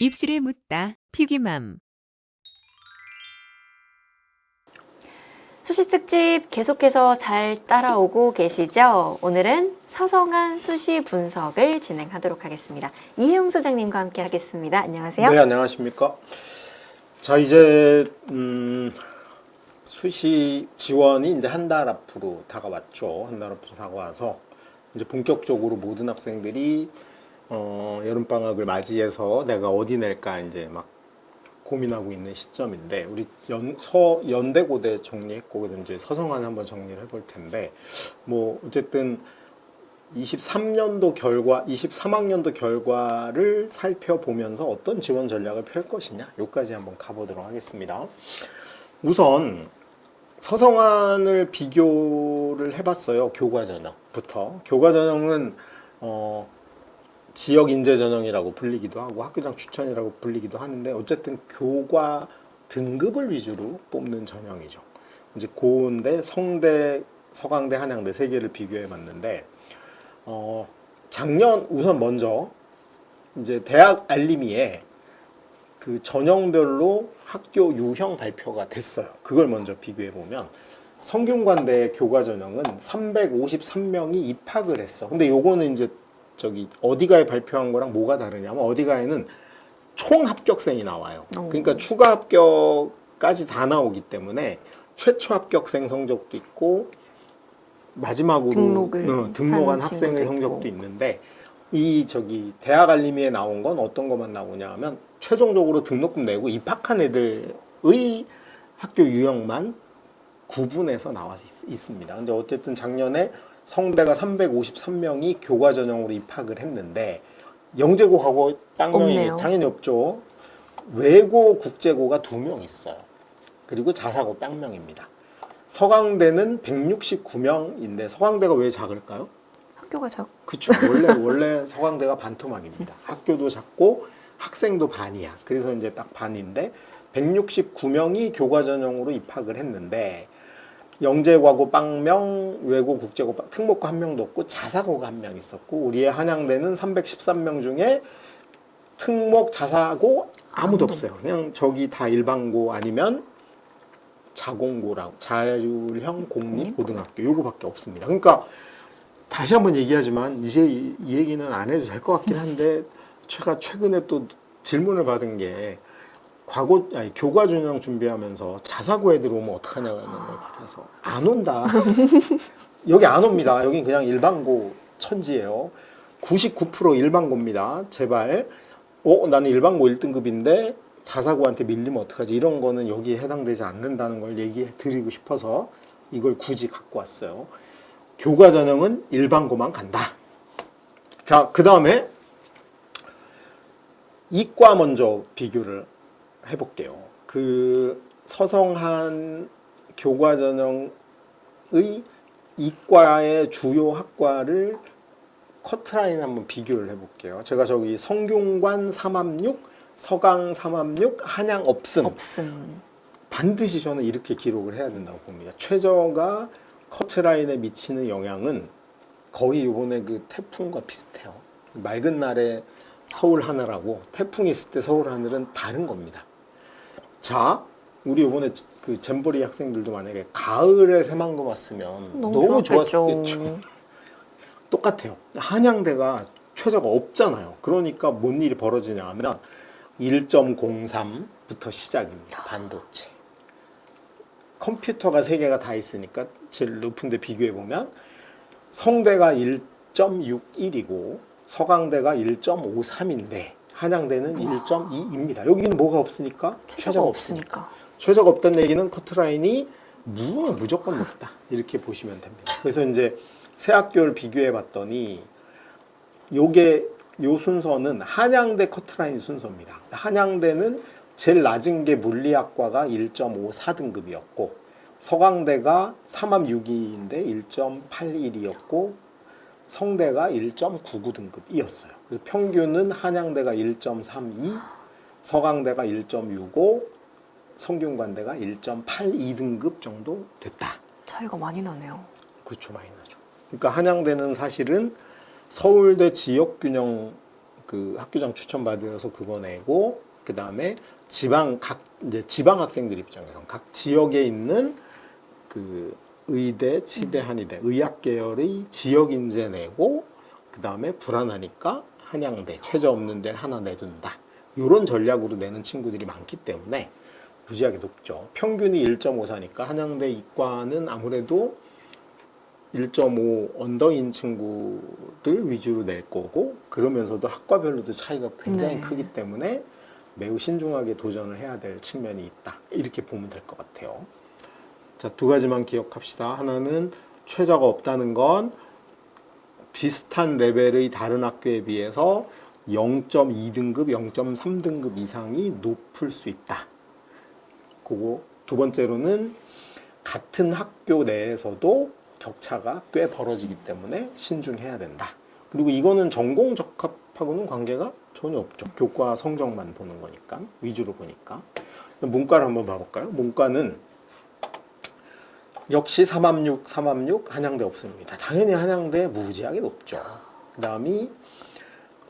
입시를 묻다 피기맘. 수시 특집 계속해서 잘 따라오고 계시죠? 오늘은 서성한 수시 분석을 진행하도록 하겠습니다. 이혜웅 소장님과 함께 하겠습니다. 안녕하세요. 네, 안녕하십니까. 자, 이제 수시 지원이 이제 한 달 앞으로 다가왔죠. 한 달 앞으로 다가와서 이제 본격적으로 모든 학생들이 여름 방학을 맞이해서 내가 어디 낼까 이제 막 고민하고 있는 시점인데, 우리 연대고대 정리했고 이제 서성한 한번 정리를 해볼 텐데, 뭐 어쨌든 23년도 결과, 23학년도 결과를 살펴보면서 어떤 지원 전략을 펼 것이냐, 여기까지 한번 가보도록 하겠습니다. 우선 서성한을 비교를 해봤어요. 교과 전형부터. 교과 전형은 지역 인재 전형이라고 불리기도 하고 학교장 추천이라고 불리기도 하는데, 어쨌든 교과 등급을 위주로 뽑는 전형이죠. 이제 고은대, 성대, 서강대, 한양대 세 개를 비교해 봤는데, 작년 우선 먼저 이제 대학 알림이에 그 전형별로 학교 유형 발표가 됐어요. 그걸 먼저 비교해 보면 성균관대 교과 전형은 353명이 입학을 했어. 근데 요거는 이제 저기 어디가에 발표한 거랑 뭐가 다르냐면, 어디가에는 총 합격생이 나와요. 그러니까 추가 합격까지 다 나오기 때문에 최초 합격생 성적도 있고 마지막으로 등록한 학생의 성적도 있는데, 이 저기 대학 알림이에 나온 건 어떤 것만 나오냐 하면 최종적으로 등록금 내고 입학한 애들의 학교 유형만 구분해서 나와 있습니다. 근데 어쨌든 작년에 성대가 353명이 교과 전형으로 입학을 했는데, 영재고하고 쌍명이 당연히 없죠. 외고 국제고가 2명 있어요. 그리고 자사고 쌍명입니다. 서강대는 169명인데 서강대가 왜 작을까요? 학교가 그렇죠. 원래 서강대가 반토막입니다. 학교도 작고 학생도 반이야. 그래서 이제 딱 반인데 169명이 교과 전형으로 입학을 했는데, 영재고하고 빵명, 외고 국제고 특목고 1명도 없고 자사고가 1명 있었고, 우리의 한양대는 313명 중에 특목, 자사고 아무도 없어요. 그냥 저기 다 일반고 아니면 자공고라고, 자율형 공립 고등학교, 요거밖에 없습니다. 그러니까 다시 한번 얘기하지만 이제 이 얘기는 안 해도 될 것 같긴 한데, 제가 최근에 또 질문을 받은 게 교과 전형 준비하면서 자사고 애들 오면 어떡하냐는 걸 받아서 안 온다. 여기 안 옵니다. 여긴 그냥 일반고 천지예요. 99% 일반고입니다. 제발. 나는 일반고 1등급인데 자사고한테 밀리면 어떡하지? 이런 거는 여기에 해당되지 않는다는 걸 얘기해 드리고 싶어서 이걸 굳이 갖고 왔어요. 교과 전형은 일반고만 간다. 자, 그 다음에 이과 먼저 비교를 해볼게요. 그 서성한 교과 전형의 이과의 주요 학과를 커트라인 한번 비교를 해볼게요. 제가 저기 성균관 3합6, 서강 3합6, 한양 없음. 반드시 저는 이렇게 기록을 해야 된다고 봅니다. 최저가 커트라인에 미치는 영향은 거의 이번에 그 태풍과 비슷해요. 맑은 날에 서울 하늘하고 태풍이 있을 때 서울 하늘은 다른 겁니다. 자, 우리 이번에 그 잼버리 학생들도 만약에 가을에 새만금 왔으면 너무 좋았겠죠. 똑같아요. 한양대가 최저가 없잖아요. 그러니까 뭔 일이 벌어지냐 하면 1.03부터 시작입니다. 반도체. 컴퓨터가 3개가 다 있으니까 제일 높은데 비교해보면 성대가 1.61이고 서강대가 1.53인데 한양대는 1.2입니다. 여기는 뭐가 없으니까? 최저가 없으니까. 최저가 없다는 얘기는 커트라인이 무조건 높다. 이렇게 보시면 됩니다. 그래서 이제 세 학교를 비교해 봤더니 요 순서는 한양대 커트라인 순서입니다. 한양대는 제일 낮은 게 물리학과가 1.54등급이었고, 서강대가 3합6인데 1.81이었고, 성대가 1.99등급이었어요. 그래서 평균은 한양대가 1.32, 서강대가 1.65, 성균관대가 1.82등급 정도 됐다. 차이가 많이 나네요. 그렇죠, 많이 나죠. 그러니까 한양대는 사실은 서울대 지역균형 그 학교장 추천 받아서 그거 내고 그 다음에 지방 학생들 입장에서 각 지역에 있는 그 의대, 치대, 한의대, 의학 계열의 지역 인재 내고 그 다음에 불안하니까 한양대, 최저 없는 데를 하나 내둔다. 이런 전략으로 내는 친구들이 많기 때문에 무지하게 높죠. 평균이 1.54니까 한양대 이과는 아무래도 1.5 언더인 친구들 위주로 낼 거고, 그러면서도 학과별로도 차이가 굉장히 네. 크기 때문에 매우 신중하게 도전을 해야 될 측면이 있다. 이렇게 보면 될 것 같아요. 자, 두 가지만 기억합시다. 하나는 최저가 없다는 건 비슷한 레벨의 다른 학교에 비해서 0.2등급, 0.3등급 이상이 높을 수 있다. 그리고 두 번째로는 같은 학교 내에서도 격차가 꽤 벌어지기 때문에 신중해야 된다. 그리고 이거는 전공 적합하고는 관계가 전혀 없죠. 교과 성적만 보는 거니까, 위주로 보니까. 문과를 한번 봐볼까요? 문과는 역시 3합육 한양대 없습니다. 당연히 한양대 무지하게 높죠. 그 다음이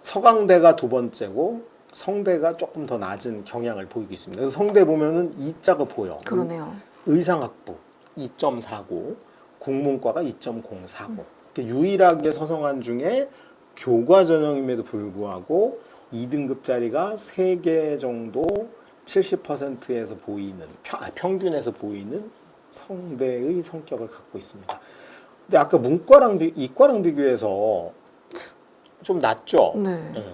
서강대가 두 번째고 성대가 조금 더 낮은 경향을 보이고 있습니다. 그래서 성대 보면은 2자가 보여. 그러네요. 의상학부 2.49, 국문과가 2.049. 유일하게 서성한 중에 교과 전형임에도 불구하고 2등급짜리가 3개 정도 70%에서 보이는, 평균에서 보이는 성대의 성격을 갖고 있습니다. 근데 아까 문과랑 이과랑 비교해서 좀 낮죠? 네.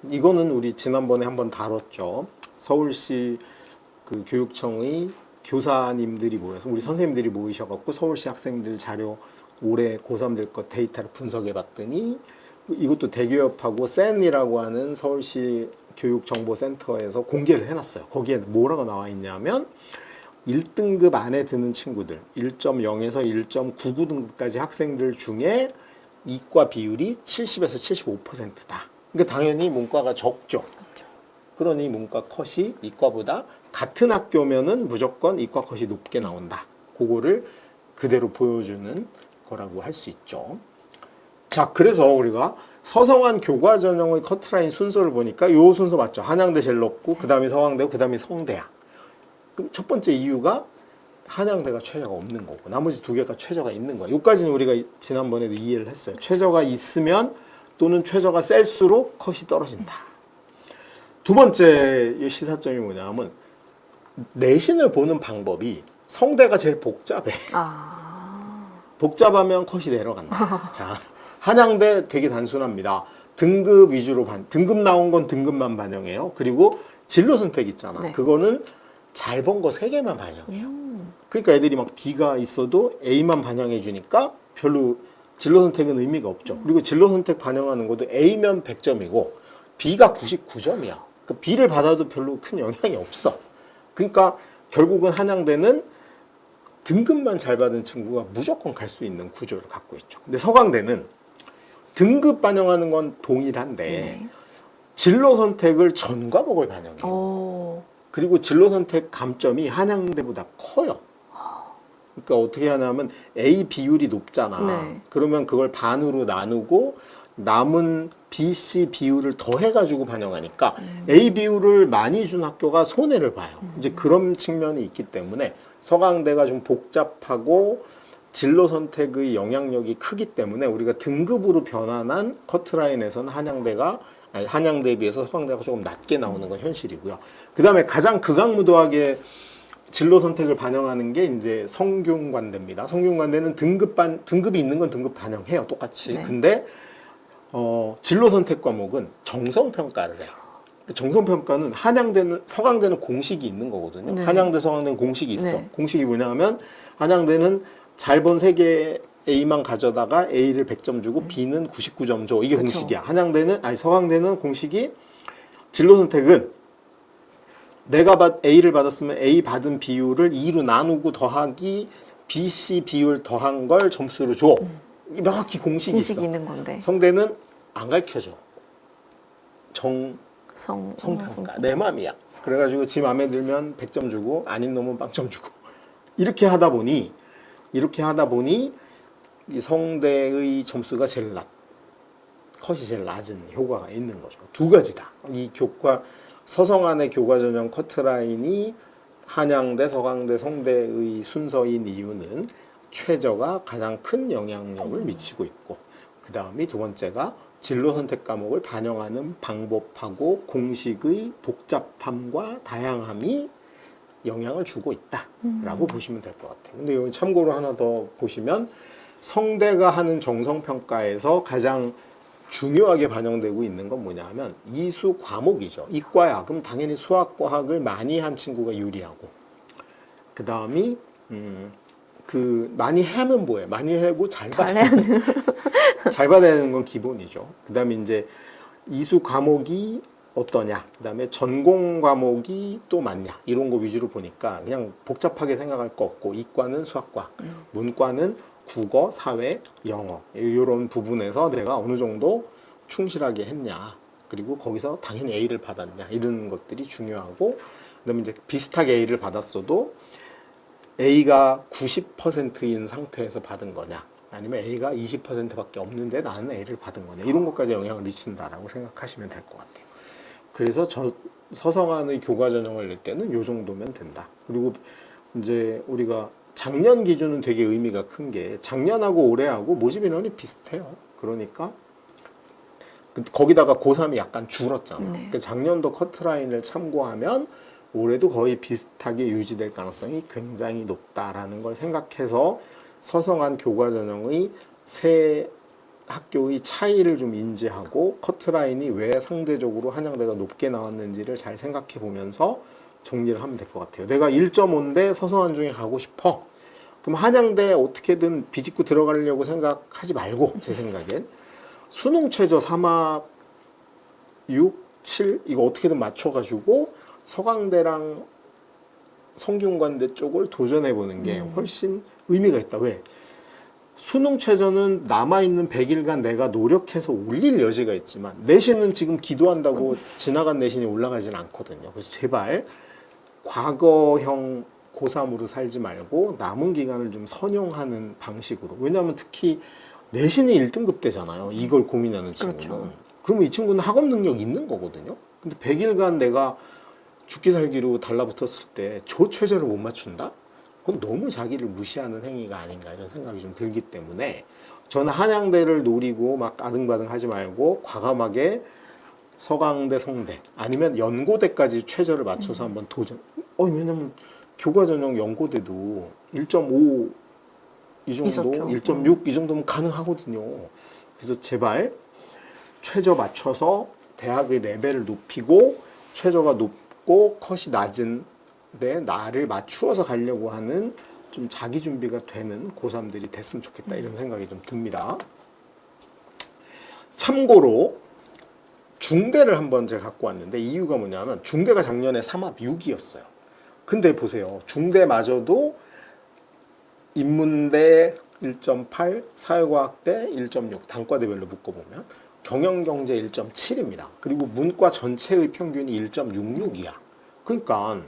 이거는 우리 지난번에 한번 다뤘죠. 서울시 그 교육청의 교사님들이 모여서, 우리 선생님들이 모이셔갖고 서울시 학생들 자료 올해 고3들 것 데이터를 분석해 봤더니 이것도 대기업하고 센이라고 하는 서울시 교육정보센터에서 공개를 해놨어요. 거기에 뭐라고 나와 있냐면 1등급 안에 드는 친구들, 1.0에서 1.99등급까지 학생들 중에 이과 비율이 70에서 75%다. 그러니까 당연히 문과가 적죠. 그러니 문과 컷이 이과보다 같은 학교면은 무조건 이과 컷이 높게 나온다. 그거를 그대로 보여주는 거라고 할 수 있죠. 자, 그래서 우리가 서성한 교과 전형의 커트라인 순서를 보니까 요 순서 맞죠? 한양대 제일 높고, 그 다음에 서강대고, 그 다음에 성대야. 그럼 첫 번째 이유가 한양대가 최저가 없는 거고, 나머지 두 개가 최저가 있는 거야. 여기까지는 우리가 지난번에도 이해를 했어요. 최저가 있으면 또는 최저가 셀수록 컷이 떨어진다. 두 번째 시사점이 뭐냐면 내신을 보는 방법이 성대가 제일 복잡해. 복잡하면 컷이 내려간다. 자, 한양대 되게 단순합니다. 등급 위주로 등급 나온 건 등급만 반영해요. 그리고 진로 선택 있잖아. 네. 그거는 잘 본 거 3개만 반영해요. 그러니까 애들이 막 B가 있어도 A만 반영해 주니까 별로 진로 선택은 의미가 없죠. 그리고 진로 선택 반영하는 것도 A면 100점이고 B가 99점이야. 그 B를 받아도 별로 큰 영향이 없어. 그러니까 결국은 한양대는 등급만 잘 받은 친구가 무조건 갈 수 있는 구조를 갖고 있죠. 근데 서강대는 등급 반영하는 건 동일한데 네. 진로 선택을 전 과목을 반영해요. 그리고 진로 선택 감점이 한양대보다 커요. 그러니까 어떻게 하냐면 A 비율이 높잖아. 네. 그러면 그걸 반으로 나누고 남은 B, C 비율을 더해가지고 반영하니까 A 비율을 많이 준 학교가 손해를 봐요. 이제 그런 측면이 있기 때문에 서강대가 좀 복잡하고 진로 선택의 영향력이 크기 때문에 우리가 등급으로 변환한 커트라인에서는 한양대에 비해서 서강대가 조금 낮게 나오는 건 현실이고요. 그 다음에 가장 극악무도하게 진로 선택을 반영하는 게 이제 성균관대입니다. 성균관대는 등급이 있는 건 등급 반영해요. 똑같이. 네. 근데 진로 선택 과목은 정성평가를 해요. 정성평가는 서강대는 공식이 있는 거거든요. 네. 한양대, 서강대는 공식이 있어. 네. 공식이 뭐냐면 한양대는 잘 본 3개 A만 가져다가 A를 100점 주고 B는 99점 줘. 이게 그쵸. 공식이야. 서강대는 공식이 진로 선택은 내가 A를 받았으면 A 받은 비율을 2로 나누고 더하기 B, C 비율 더한 걸 점수로 줘. 명확히 공식이 있어. 있는 건데. 성대는 안 가르쳐줘. 성평가. 성평가. 내 맘이야. 그래가지고 지 맘에 들면 100점 주고 아닌 놈은 빵점 주고. 이렇게 하다 보니 이 성대의 점수가 제일 낮. 컷이 제일 낮은 효과가 있는 거죠. 두 가지다. 이 서성안의 교과 전형 커트라인이 한양대, 서강대, 성대의 순서인 이유는 최저가 가장 큰 영향력을 미치고 있고, 그 다음이 두 번째가 진로 선택 과목을 반영하는 방법하고 공식의 복잡함과 다양함이 영향을 주고 있다라고 보시면 될 것 같아요. 근데 여기 참고로 하나 더 보시면 성대가 하는 정성평가에서 가장 중요하게 반영되고 있는 건 뭐냐 하면 이수 과목이죠. 이과야. 그럼 당연히 수학, 과학을 많이 한 친구가 유리하고, 그 다음이 많이 하면 뭐예요? 많이 하고 잘 받아야 잘 받아야 되는 건 기본이죠. 그 다음에 이제 이수 과목이 어떠냐, 그 다음에 전공 과목이 또 많냐, 이런 거 위주로 보니까 그냥 복잡하게 생각할 거 없고, 이과는 수학과, 문과는 국어, 사회, 영어, 이런 부분에서 내가 어느 정도 충실하게 했냐, 그리고 거기서 당연히 A를 받았냐, 이런 것들이 중요하고, 그 다음에 이제 비슷하게 A를 받았어도 A가 90%인 상태에서 받은 거냐, 아니면 A가 20%밖에 없는데 나는 A를 받은 거냐, 이런 것까지 영향을 미친다라고 생각하시면 될 것 같아요. 그래서 서성안의 교과 전형을 낼 때는 요 정도면 된다. 그리고 이제 우리가 작년 기준은 되게 의미가 큰 게, 작년하고 올해하고 모집 인원이 비슷해요. 그러니까 거기다가 고3이 약간 줄었잖아. 네. 그러니까 작년도 커트라인을 참고하면 올해도 거의 비슷하게 유지될 가능성이 굉장히 높다라는 걸 생각해서 서성안 교과 전형의 세 학교의 차이를 좀 인지하고 커트라인이 왜 상대적으로 한양대가 높게 나왔는지를 잘 생각해 보면서 정리를 하면 될 것 같아요. 내가 1.5인데 서성안 중에 가고 싶어. 그럼 한양대 어떻게든 비집고 들어가려고 생각하지 말고, 제 생각엔 수능 최저 3합 6, 7 이거 어떻게든 맞춰가지고 서강대랑 성균관대 쪽을 도전해 보는 게 훨씬 의미가 있다. 왜? 수능 최저는 남아있는 100일간 내가 노력해서 올릴 여지가 있지만, 내신은 지금 기도한다고 지나간 내신이 올라가진 않거든요. 그래서 제발 과거형 고3으로 살지 말고 남은 기간을 좀 선용하는 방식으로. 왜냐하면 특히 내신이 1등급 되잖아요. 이걸 고민하는 친구는. 그렇죠. 그러면 이 친구는 학업 능력 있는 거거든요. 근데 100일간 내가 죽기 살기로 달라붙었을 때 저 최저를 못 맞춘다? 그건 너무 자기를 무시하는 행위가 아닌가, 이런 생각이 좀 들기 때문에 저는 한양대를 노리고 막 아등바등 하지 말고 과감하게 서강대, 성대 아니면 연고대까지 최저를 맞춰서 한번 도전. 왜냐면 교과 전형 연고대도 1.5 이 정도, 있었죠. 1.6 이 정도면 가능하거든요. 그래서 제발 최저 맞춰서 대학의 레벨을 높이고, 최저가 높고 컷이 낮은데 나를 맞추어서 가려고 하는 좀 자기 준비가 되는 고3들이 됐으면 좋겠다, 이런 생각이 좀 듭니다. 참고로 중대를 한번 제가 갖고 왔는데, 이유가 뭐냐면 중대가 작년에 3합 6이었어요. 근데 보세요. 중대마저도 인문대 1.8, 사회과학대 1.6, 단과대별로 묶어보면 경영경제 1.7입니다. 그리고 문과 전체의 평균이 1.66이야. 그러니까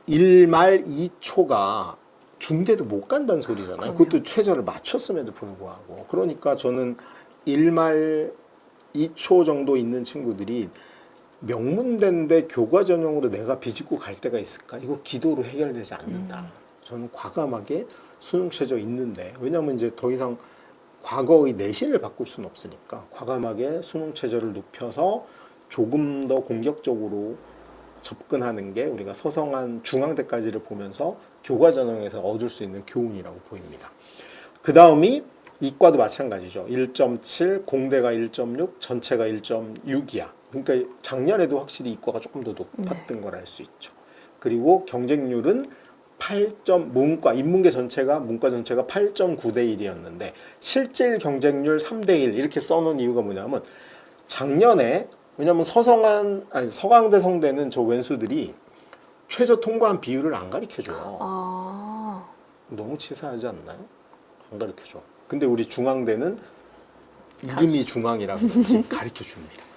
1말 2초가 중대도 못 간다는 소리잖아요. 그럼요. 그것도 최저를 맞췄음에도 불구하고. 그러니까 저는 1말 2초 정도 있는 친구들이 명문대인데 교과 전형으로 내가 비집고 갈 때가 있을까? 이거 기도로 해결되지 않는다. 저는 과감하게 수능 최저 있는데, 왜냐하면 이제 더 이상 과거의 내신을 바꿀 수는 없으니까 과감하게 수능 최저를 높여서 조금 더 공격적으로 접근하는 게 우리가 서성안 중앙대까지를 보면서 교과 전형에서 얻을 수 있는 교훈이라고 보입니다. 그 다음이 이과도 마찬가지죠. 1.7, 공대가 1.6, 전체가 1.6이야. 그러니까 작년에도 확실히 이과가 조금 더 높았던 걸 알 수 있죠. 그리고 경쟁률은 8점, 인문계 전체가, 문과 전체가 8.9대 1이었는데 실질 경쟁률 3대 1 이렇게 써놓은 이유가 뭐냐면, 작년에, 왜냐면 서강대, 성대는 저 왼수들이 최저 통과한 비율을 안 가르쳐줘요. 너무 치사하지 않나요? 안 가르쳐줘. 근데 우리 중앙대는 이름이 중앙이라고 가르쳐줍니다.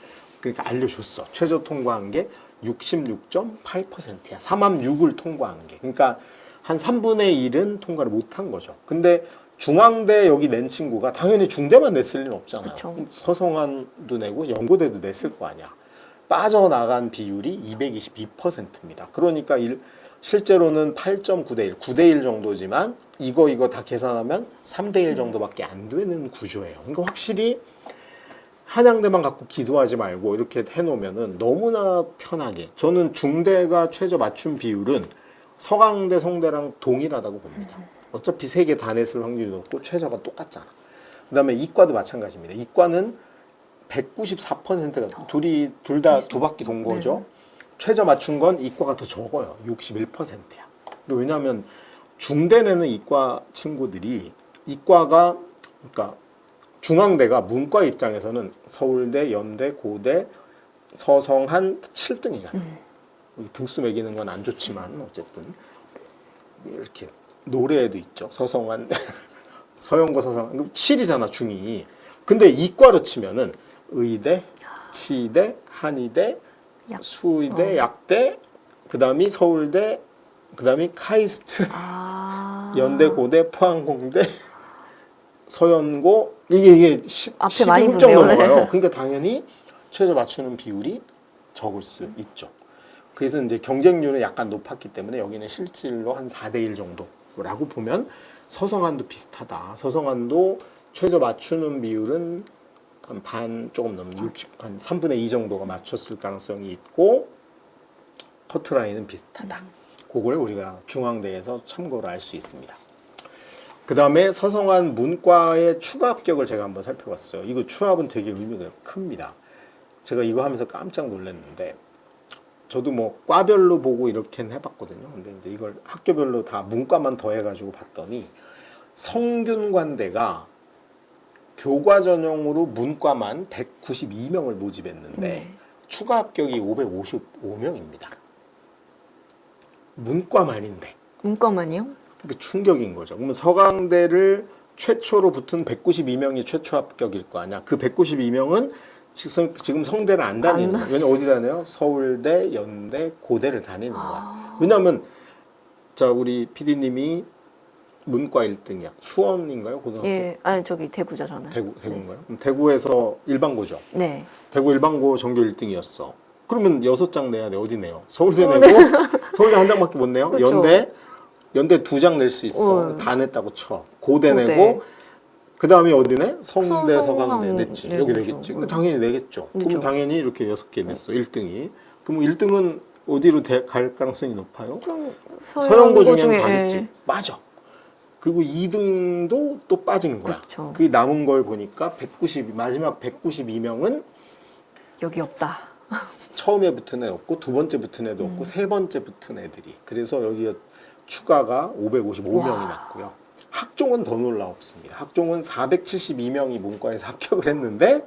그러니까 알려줬어. 최저 통과한 게 66.8%야. 3합 6을 통과한 게. 그러니까 한 3분의 1은 통과를 못한 거죠. 근데 중앙대 여기 낸 친구가 당연히 중대만 냈을 리는 없잖아요. 그쵸. 서성한도 내고 연고대도 냈을 거 아니야. 빠져나간 비율이 222%입니다. 그러니까 실제로는 8.9대 1, 9대 1 정도지만 이거 다 계산하면 3대 1 정도밖에 안 되는 구조예요. 그러니까 확실히 한양대만 갖고 기도하지 말고 이렇게 해놓으면은 너무나 편하게. 저는 중대가 최저 맞춤 비율은 서강대, 성대랑 동일하다고 봅니다. 어차피 세 개 다 냈을 확률이 높고 최저가 똑같잖아. 그 다음에 이과도 마찬가지입니다. 이과는 194%가 둘 다 두 바퀴 돈 거죠. 네. 최저 맞춘 건 이과가 더 적어요. 61%야. 왜냐하면 중대내는 이과 친구들이 이과가 그러니까 중앙대가 문과 입장에서는 서울대, 연대, 고대, 서성한 7등이잖아요. 등수 매기는 건 안 좋지만 어쨌든 이렇게 노래에도 있죠. 서성한 서영고 서성한 7이잖아 중이. 근데 이과로 치면은 의대, 치대, 한의대, 수의대, 약대, 그다음이 서울대, 그다음이 카이스트, 연대, 고대, 포항공대, 서연고 이게 앞에 많이 12점 붙네요. 넘어요. 그러니까 당연히 최저 맞추는 비율이 적을 수 있죠. 그래서 이제 경쟁률은 약간 높았기 때문에 여기는 실질로 한 4대 1 정도라고 보면 서성한도 비슷하다. 서성한도 최저 맞추는 비율은 한 반 조금 넘는 60, 한 3분의 2 정도가 맞췄을 가능성이 있고 커트라인은 비슷하다. 그걸 우리가 중앙대에서 참고로 알 수 있습니다. 그 다음에 서성한 문과의 추가 합격을 제가 한번 살펴봤어요. 이거 추합은 되게 의미가 큽니다. 제가 이거 하면서 깜짝 놀랐는데 저도 뭐 과별로 보고 이렇게는 해봤거든요. 근데 이제 이걸 학교별로 다 문과만 더해가지고 봤더니 성균관대가 교과 전형으로 문과만 192명을 모집했는데 네. 추가 합격이 555명입니다. 문과만인데. 문과만이요? 그게 충격인 거죠. 그러면 서강대를 최초로 붙은 192명이 최초 합격일 거 아니야. 그 192명은 지금 성대를 안 다니는 거예요. 왜냐면 어디 다녀요? 서울대, 연대, 고대를 다니는 거야. 왜냐하면 자 우리 PD님이 문과 1등이야. 수원인가요? 고등학교? 예, 아니 저기 대구죠 저는. 대구인가요? 그럼 대구에서 일반고죠. 네. 대구 일반고 전교 1등이었어. 그러면 6장 내야 돼. 어디 내요? 서울대 내고 서울대 한 장밖에 못 내요. 그쵸. 연대 2장 낼 수 있어. 다 냈다고 쳐. 고대 고대. 내고 그 다음에 어디 내? 성대, 서성한 서강대 냈지. 네, 여기 그렇죠. 내겠지. 근데 당연히 내겠죠. 그렇죠. 그럼 당연히 이렇게 6개 냈어. 1등이. 그럼 1등은 어디로 갈 가능성이 높아요? 그럼 서영고 중에 예. 가겠지. 맞아. 그리고 2등도 또 빠진 거야. 그쵸. 그 남은 걸 보니까 마지막 192명은 여기 없다. 처음에 붙은 애 없고 두 번째 붙은 애도 없고 세 번째 붙은 애들이. 그래서 여기 추가가 555명이 났고요. 학종은 더 놀라웠습니다. 학종은 472명이 문과에서 합격을 했는데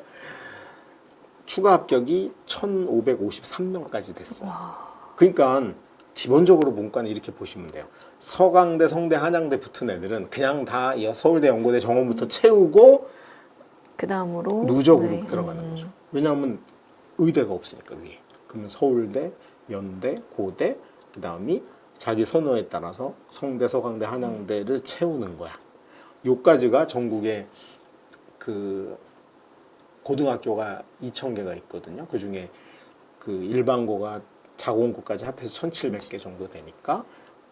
추가 합격이 1553명까지 됐어요. 그러니까 기본적으로 문과는 이렇게 보시면 돼요. 서강대, 성대, 한양대 붙은 애들은 그냥 다 서울대, 연고대 정원부터 채우고 그 다음으로 누적으로 들어가는 거죠. 왜냐하면 의대가 없으니까 위에. 그러면 서울대, 연대, 고대, 그 다음이 자기 선호에 따라서 성대, 서강대, 한양대를 채우는 거야. 요까지가 전국에 그 고등학교가 2,000개가 있거든요. 그 중에 그 일반고가 자공고까지 합해서 1,700개 정도 되니까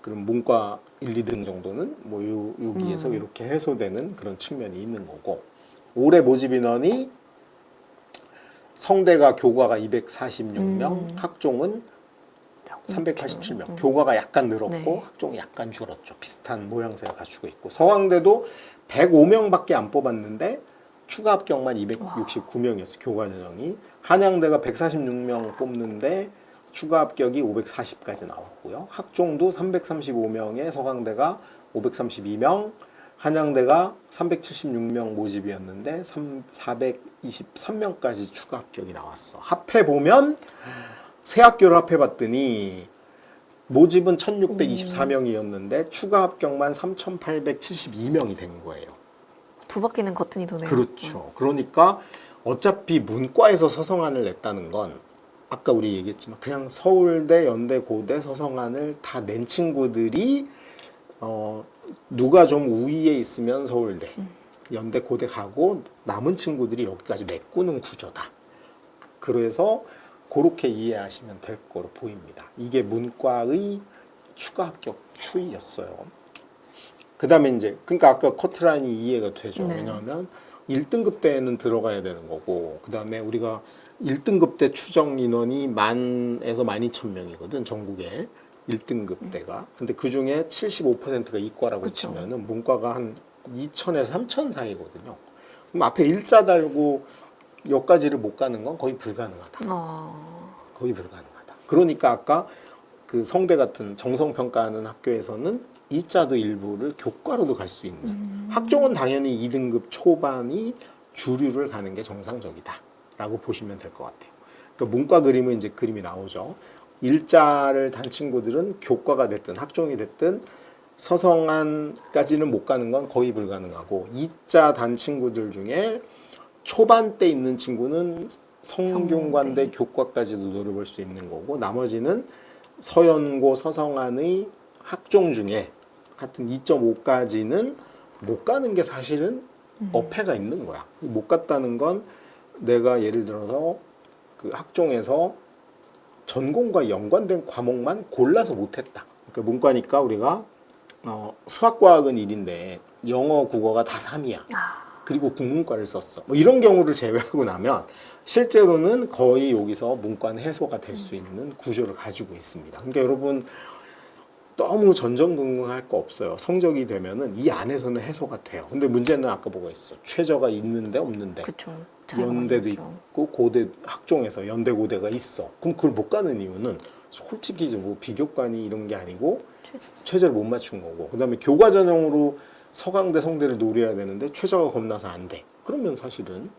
그럼 문과 1, 2등 정도는 뭐 여기에서 이렇게 해소되는 그런 측면이 있는 거고 올해 모집 인원이 성대가 교과가 246명, 학종은 387명. 교과가 약간 늘었고 네. 학종이 약간 줄었죠. 비슷한 모양새를 갖추고 있고 서강대도 105명밖에 안 뽑았는데 추가 합격만 269명이었어요. 교과 전형이. 한양대가 146명 뽑는데 추가 합격이 540까지 나왔고요. 학종도 335명에 서강대가 532명, 한양대가 376명 모집이었는데 423명까지 추가 합격이 나왔어. 합해보면 세 학교를 합해봤더니 모집은 1624명이었는데 추가 합격만 3872명이 된 거예요. 두 바퀴는 거뜬히 도네요. 그렇죠. 그러니까 어차피 문과에서 서성안을 냈다는 건 아까 우리 얘기했지만 그냥 서울대, 연대, 고대, 서성안을 다 낸 친구들이 누가 좀 우위에 있으면 서울대, 연대, 고대 가고 남은 친구들이 여기까지 메꾸는 구조다. 그래서 그렇게 이해하시면 될 거로 보입니다. 이게 문과의 추가 합격 추이였어요. 그 다음에 이제, 그러니까 아까 커트라인이 이해가 되죠. 네. 왜냐하면 1등급 때는 들어가야 되는 거고, 그 다음에 우리가 1등급 때 추정 인원이 10,000에서 12,000명이거든, 전국에. 1등급 때가. 근데 그 중에 75%가 이과라고 그쵸. 치면은 문과가 한 2,000에서 3,000 사이거든요. 그럼 앞에 일자 달고 여기까지를 못 가는 건 거의 불가능하다. 거의 불가능하다. 그러니까 아까 그 성대 같은 정성평가하는 학교에서는 이자도 일부를 교과로도 갈 수 있는, 학종은 당연히 2등급 초반이 주류를 가는 게 정상적이다 라고 보시면 될 것 같아요. 그러니까 문과 그림은 이제 그림이 나오죠. 일자를 단 친구들은 교과가 됐든 학종이 됐든 서성한까지는 못 가는 건 거의 불가능하고, 이자 단 친구들 중에 초반 때 있는 친구는 성균관대 교과까지도 노려볼 수 있는 거고, 나머지는 서연고 서성안의 학종 중에 하여튼 2.5까지는 못 가는 게 사실은 어폐가 있는 거야. 못 갔다는 건 내가 예를 들어서 그 학종에서 전공과 연관된 과목만 골라서 못했다. 그러니까 문과니까 우리가 수학과학은 1인데 영어, 국어가 다 3이야. 그리고 국문과를 썼어. 뭐 이런 경우를 제외하고 나면 실제로는 거의 여기서 문과는 해소가 될 수 있는 구조를 가지고 있습니다. 그러니까 여러분 너무 전전긍긍할 거 없어요. 성적이 되면은 이 안에서는 해소가 돼요. 근데 문제는 아까 뭐가 있어? 최저가 있는데 없는데. 그쵸. 연대도 있고 고대 학종에서 연대 고대가 있어. 그럼 그걸 못 가는 이유는 솔직히 뭐 비교과니 이런 게 아니고 최저를 못 맞춘 거고, 그다음에 교과 전형으로 서강대 성대를 노려야 되는데 최저가 겁나서 안 돼. 그러면 사실은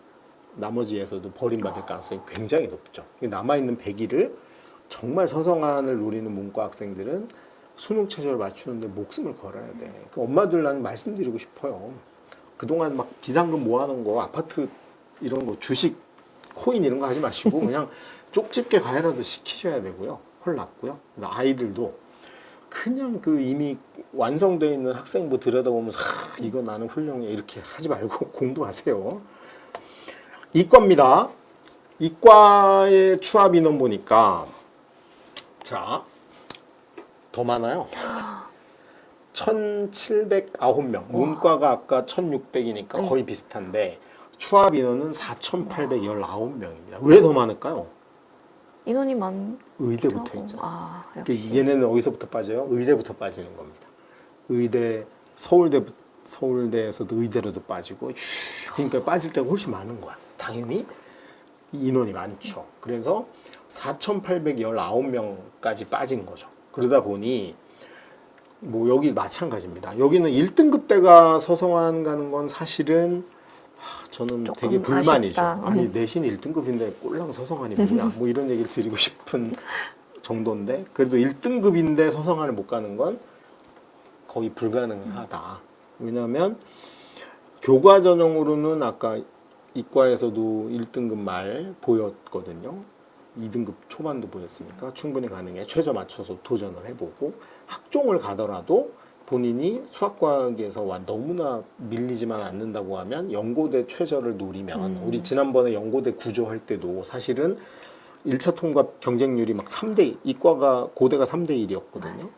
나머지에서도 버림받을 가능성이 굉장히 높죠. 남아있는 100일을 정말 서성안을 노리는 문과 학생들은 수능 최저를 맞추는데 목숨을 걸어야 돼. 그 엄마들 난 말씀드리고 싶어요. 그동안 막 비상금 모아놓은 거, 아파트 이런 거, 주식, 코인 이런 거 하지 마시고 그냥 쪽집게 과외라도 시키셔야 되고요. 헐 났고요. 아이들도 그냥 그 이미 완성되어 있는 학생부 들여다보면서 이거 나는 훌륭해 이렇게 하지 말고 공부하세요. 이과입니다. 이과의 추합 인원 보니까 자, 더 많아요. 1,709명. 문과가 아까 1,600이니까 거의 비슷한데 추합 인원은 4,819명입니다. 왜 더 많을까요? 인원이 많. 의대부터 있잖아요. 역시. 얘네는 어디서부터 빠져요? 의대부터 빠지는 겁니다. 의대, 서울대에서도 의대로도 빠지고, 그러니까 빠질 때가 훨씬 많은 거야. 당연히 인원이 많죠. 그래서 4,819명까지 빠진 거죠. 그러다 보니 뭐 여기 마찬가지입니다. 여기는 1등급 대가 서성안 가는 건 사실은 저는 되게 불만이죠. 아쉽다. 아니 내신 1등급인데 꼴랑 서성안이 뭐냐, 뭐 이런 얘기를 드리고 싶은 정도인데, 그래도 1등급인데 서성안을 못 가는 건 거의 불가능하다. 왜냐하면 교과 전형으로는 아까 이과에서도 1등급 말 보였거든요. 2등급 초반도 보였으니까 충분히 가능해. 최저 맞춰서 도전을 해보고, 학종을 가더라도 본인이 수학과학에서 너무나 밀리지만 않는다고 하면 연고대 최저를 노리면, 우리 지난번에 연고대 구조할 때도 사실은 1차 통합 경쟁률이 막 3대, 이과가 고대가 3대 1이었거든요.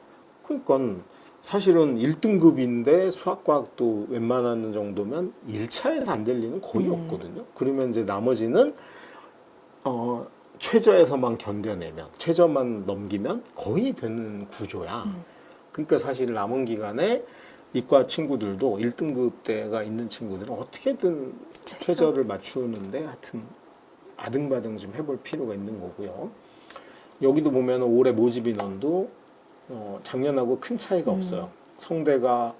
그러니까 사실은 1등급인데 수학과학도 웬만하는 정도면 1차에서 안 될 리는 거의 없거든요. 그러면 이제 나머지는 최저에서만 견뎌내면, 최저만 넘기면 거의 되는 구조야. 그러니까 사실 남은 기간에 이과 친구들도 1등급대가 있는 친구들은 어떻게든 최저를 맞추는데 하여튼 아등바등 좀 해볼 필요가 있는 거고요. 여기도 보면 올해 모집 인원도 작년하고 큰 차이가 없어요. 성대가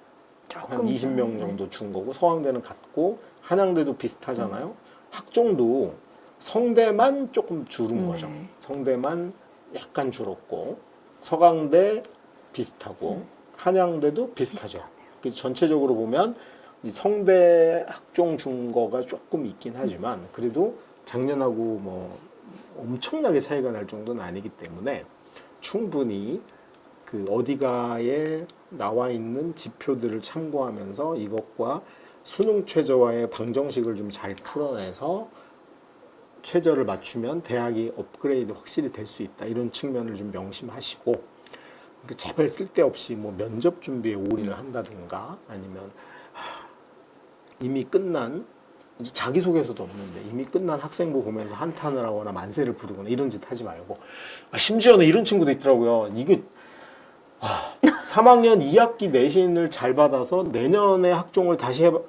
한 20명 정도 준 거고, 서강대는 같고, 한양대도 비슷하잖아요. 학종도 성대만 조금 줄은 거죠. 성대만 약간 줄었고, 서강대 비슷하고, 한양대도 비슷하죠. 그래서 전체적으로 보면 이 성대 학종 준 거가 조금 있긴 하지만 그래도 작년하고 뭐 엄청나게 차이가 날 정도는 아니기 때문에 충분히 그 어디가에 나와 있는 지표들을 참고하면서 이것과 수능 최저와의 방정식을 좀 잘 풀어내서 최저를 맞추면 대학이 업그레이드 확실히 될 수 있다. 이런 측면을 좀 명심하시고 제발 쓸데없이 뭐 면접 준비에 올인을 한다든가 아니면 이미 끝난 이제 자기소개서도 없는데 이미 끝난 학생부 보면서 한탄을 하거나 만세를 부르거나 이런 짓 하지 말고 심지어는 이런 친구도 있더라고요. 이게 3학년 2학기 내신을 잘 받아서 내년에 학종을 다시 해봐.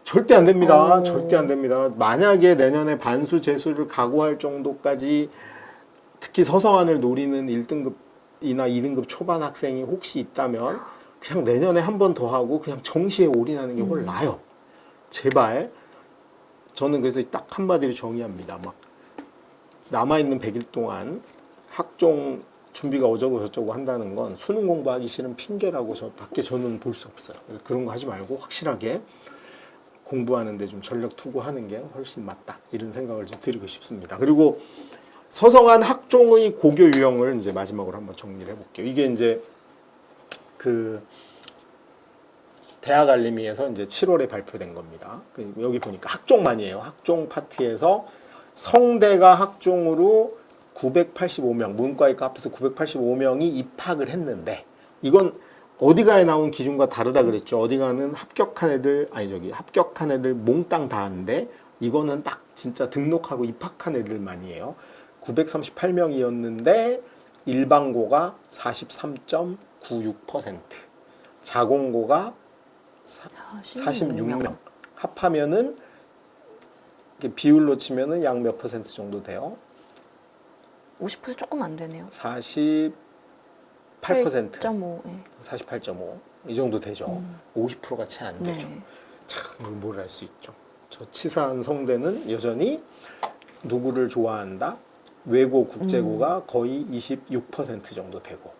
절대 안 됩니다. 절대 안 됩니다. 만약에 내년에 반수 재수를 각오할 정도까지 특히 서성안을 노리는 1등급이나 2등급 초반 학생이 혹시 있다면 그냥 내년에 한 번 더 하고 그냥 정시에 올인하는 게 훨씬 나아요. 제발. 저는 그래서 딱 한마디로 정의합니다. 막 남아있는 100일 동안 학종 준비가 어쩌고 저쩌고 한다는 건 수능 공부하기 싫은 핑계라고 밖에 저는 볼 수 없어요. 그런 거 하지 말고 확실하게 공부하는데 좀 전력 투구하는 게 훨씬 맞다. 이런 생각을 좀 드리고 싶습니다. 그리고 서성한 학종의 고교 유형을 이제 마지막으로 한번 정리를 해볼게요. 이게 이제 그 대학 알림이에서 이제 7월에 발표된 겁니다. 여기 보니까 학종만이에요. 학종 파트에서 성대가 학종으로 985명, 문과의과 합해서 985명이 입학을 했는데 이건 어디가에 나온 기준과 다르다 그랬죠. 어디가는 합격한 애들 합격한 애들 몽땅 다 하는데 이거는 딱 진짜 등록하고 입학한 애들만이에요. 938명이었는데 일반고가 43.96%, 자공고가 46명. 합하면은 비율로 치면은 약 몇 퍼센트 정도 돼요? 50% 조금 안 되네요. 48%. 8.5. 네. 48.5. 이 정도 되죠. 50%가 채 안 되죠. 네. 참, 뭘 알 수 있죠. 저 치사한 성대는 여전히 누구를 좋아한다? 외고, 국제고가 거의 26% 정도 되고,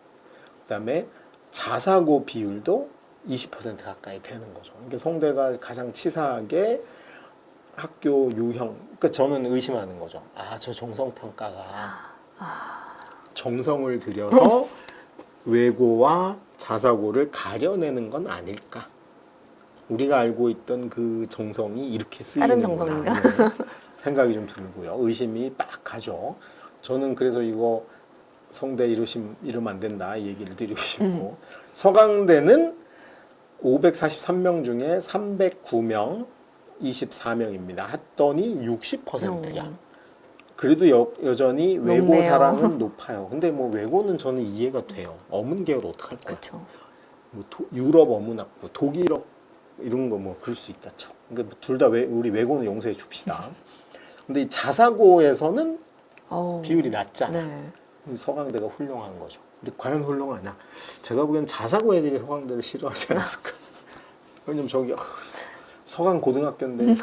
그 다음에 자사고 비율도 20% 가까이 되는 거죠. 그러니까 성대가 가장 치사하게 학교 유형, 그러니까 저는 의심하는 거죠. 저 정성평가가 정성을 들여서 외고와 자사고를 가려내는 건 아닐까? 우리가 알고 있던 그 정성이 이렇게 다른 쓰이는구나 정성인가? 생각이 좀 들고요. 의심이 빡 가죠. 저는 그래서 이거 성대 이러면 안 된다 이 얘기를 드리고 싶고 서강대는 543명 중에 309명 24명입니다. 했더니 60%야. 그래도 여전히 외고 높네요. 사랑은 높아요. 근데 뭐 외고는 저는 이해가 돼요. 어문 계열 어떡할 거야. 그렇죠. 뭐 유럽 어문학부, 독일어 이런 거 뭐 그럴 수 있다 쳐. 그러니까 둘 다 우리 외고는 용서해 줍시다. 근데 이 자사고에서는 비율이 낮잖아. 네. 서강대가 훌륭한 거죠. 근데 과연 훌륭하냐? 제가 보기엔 자사고 애들이 서강대를 싫어하지 않았을까? 왜냐면 저기 서강 고등학교인데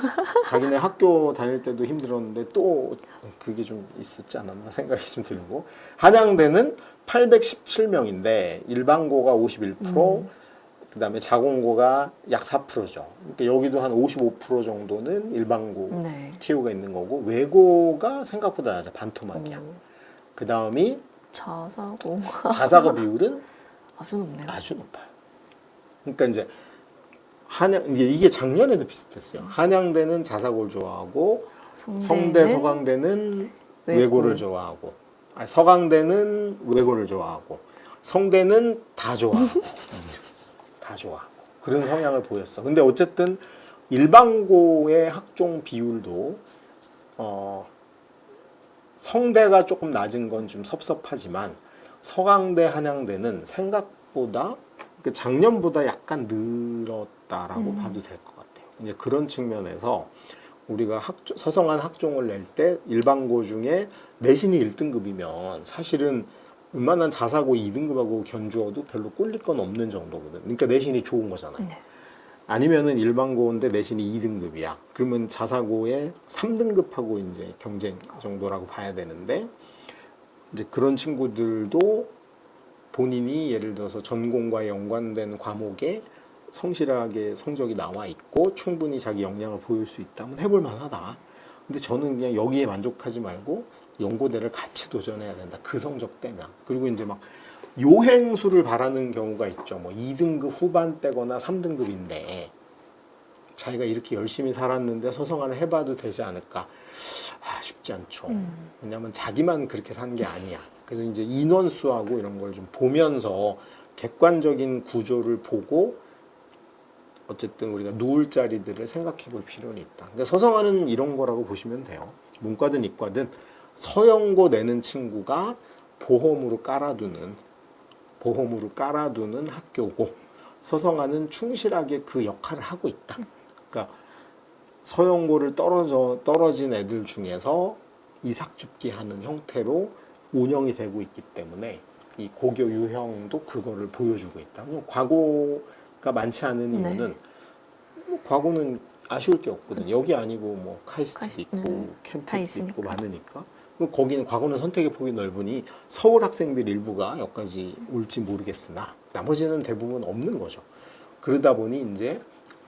자기네 학교 다닐 때도 힘들었는데 또 그게 좀 있었지 않았나 생각이 좀 들고, 한양대는 817명인데 일반고가 51%, 그다음에 자공고가 약 4%죠. 그러니까 여기도 한 55% 정도는 일반고 네. TO가 있는 거고 외고가 생각보다 낮아. 반토막이야. 그 다음이 자사고 비율은 아주 높네요. 아주 높아요. 그러니까 이제 이게 작년에도 비슷했어요. 한양대는 자사고를 좋아하고 성대, 서강대는 외고를 좋아하고, 서강대는 외고를 좋아하고, 성대는 다 좋아하고, 다 좋아하고 그런 성향을 보였어. 근데 어쨌든 일반고의 학종 비율도 성대가 조금 낮은 건 좀 섭섭하지만 서강대, 한양대는 생각보다 작년보다 약간 늘었다라고 봐도 될 것 같아요. 이제 그런 측면에서 우리가 서성한 학종을 낼 때 일반고 중에 내신이 1등급이면 사실은 웬만한 자사고 2등급하고 견주어도 별로 꼴릴 건 없는 정도거든. 그러니까 내신이 좋은 거잖아요. 네. 아니면은 일반고인데 내신이 2등급이야. 그러면 자사고의 3등급하고 이제 경쟁 정도라고 봐야 되는데, 이제 그런 친구들도 본인이 예를 들어서 전공과 연관된 과목에 성실하게 성적이 나와 있고 충분히 자기 역량을 보일 수 있다면 해볼 만하다. 근데 저는 그냥 여기에 만족하지 말고 연고대를 같이 도전해야 된다. 그 성적 되면. 그리고 이제 막 요행수를 바라는 경우가 있죠. 뭐 2등급 후반대거나 3등급인데 자기가 이렇게 열심히 살았는데 서성안을 해봐도 되지 않을까? 쉽지 않죠. 왜냐하면 자기만 그렇게 산 게 아니야. 그래서 이제 인원수하고 이런 걸 좀 보면서 객관적인 구조를 보고 어쨌든 우리가 누울 자리들을 생각해 볼 필요는 있다. 그러니까 서성안은 이런 거라고 보시면 돼요. 문과든 이과든 서연고 내는 친구가 보험으로 깔아두는 학교고 서성안은 충실하게 그 역할을 하고 있다. 그러니까 서연고를 떨어진 애들 중에서 이삭줍기 하는 형태로 운영이 되고 있기 때문에 이 고교 유형도 그거를 보여주고 있다. 과거가 많지 않은 이유는 뭐 과거는 아쉬울 게 없거든. 여기 아니고 뭐 카이스트도 있고 캠텍도 있고 많으니까. 거기는 과거는 선택의 폭이 넓으니 서울 학생들 일부가 여기까지 올지 모르겠으나 나머지는 대부분 없는 거죠. 그러다 보니 이제